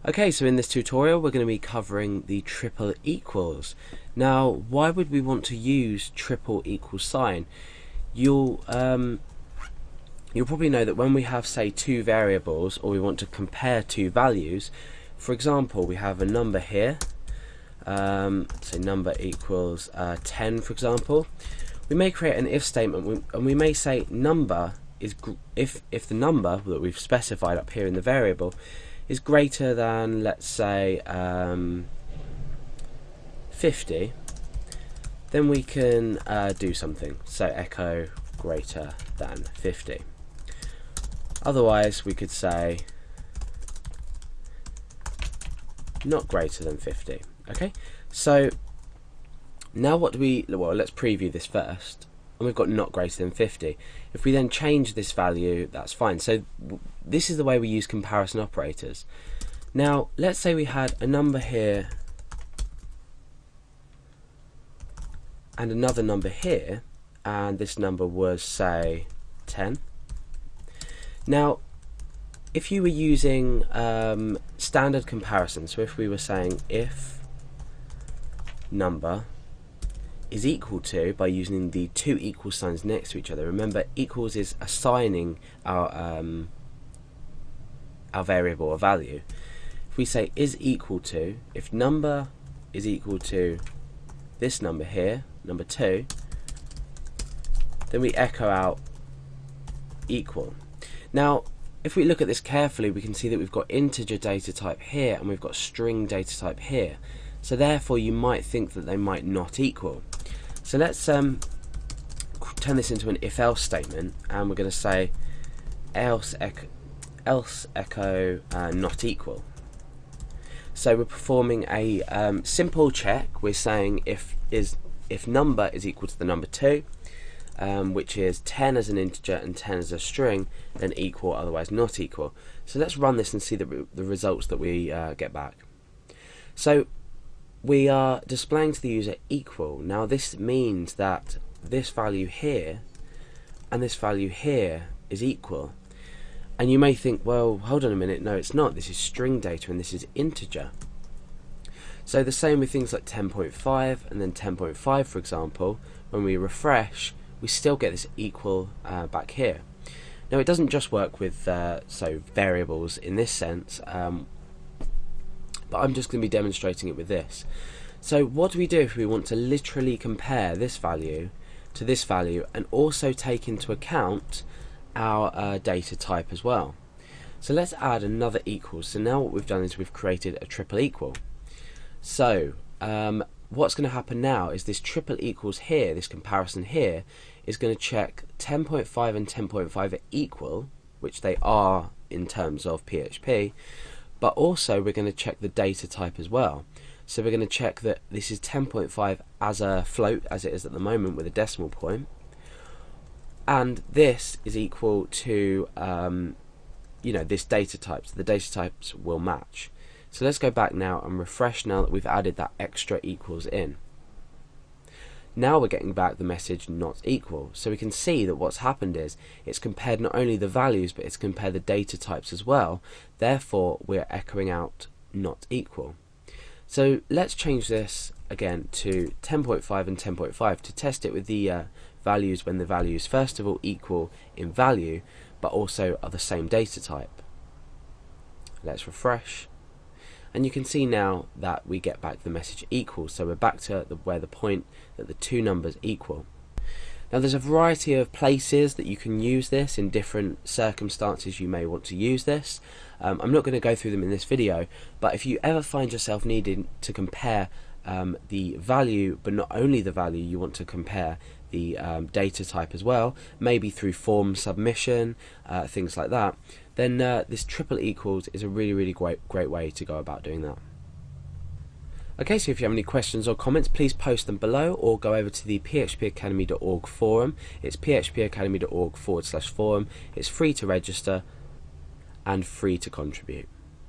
Okay, so in this tutorial we're going to be covering the triple equals. Now, why would we want to use triple equal sign? You'll probably know that when we have, say, two variables, or we want to compare two values, for example, we have a number here, say number equals 10, for example. We may create an if statement, and we may say number is if the number that we've specified up here in the variable is greater than, let's say, 50, then we can do something. So echo greater than 50. Otherwise, we could say not greater than 50. Okay, so now what do we, well, let's preview this first, and we've got not greater than 50. If we then change this value, that's fine. So this is the way we use comparison operators. Now let's say we had a number here and another number here, and this number was, say, 10. Now if you were using standard comparison, so if we were saying if number is equal to, by using the two equal signs next to each other, remember equals is assigning our variable a value. If we say is equal to, if number is equal to this number here, number 2, then we echo out equal. Now if we look at this carefully, we can see that we've got integer data type here and we've got string data type here, so therefore you might think that they might not equal. So let's turn this into an if-else statement, and we're going to say else echo not equal. So we're performing a simple check. We're saying if number is equal to the number 2, which is 10 as an integer and 10 as a string, then equal, otherwise not equal. So let's run this and see the results that we get back. So we are displaying to the user equal. Now this means that this value here and this value here is equal. And you may think, well, hold on a minute, no it's not, this is string data and this is integer. So the same with things like 10.5 and then 10.5, for example. When we refresh, we still get this equal back here. Now it doesn't just work with so variables in this sense, but I'm just going to be demonstrating it with this. So what do we do if we want to literally compare this value to this value and also take into account our data type as well? So let's add another equal. So now what we've done is we've created a triple equal. So what's going to happen now is this triple equals here, this comparison here, is going to check 10.5 and 10.5 are equal, which they are in terms of PHP, but also we're going to check the data type as well. So we're going to check that this is 10.5 as a float, as it is at the moment with a decimal point, and this is equal to this data type, so the data types will match. So let's go back now and refresh now that we've added that extra equals in. Now we're getting back the message not equal. So we can see that what's happened is it's compared not only the values, but it's compared the data types as well. Therefore we're echoing out not equal. So let's change this again to 10.5 and 10.5 to test it with the values when the values first of all equal in value, but also are the same data type. Let's refresh. And you can see now that we get back the message equal, so we're back to where the point that the two numbers equal. Now there's a variety of places that you can use this in different circumstances. You may want to use this. I'm not going to go through them in this video, but if you ever find yourself needing to compare the value, but not only the value, you want to compare the data type as well, maybe through form submission, things like that, then this triple equals is a really great way to go about doing that. Okay, so if you have any questions or comments, please post them below or go over to the phpacademy.org forum. It's phpacademy.org/forum. It's free to register and free to contribute.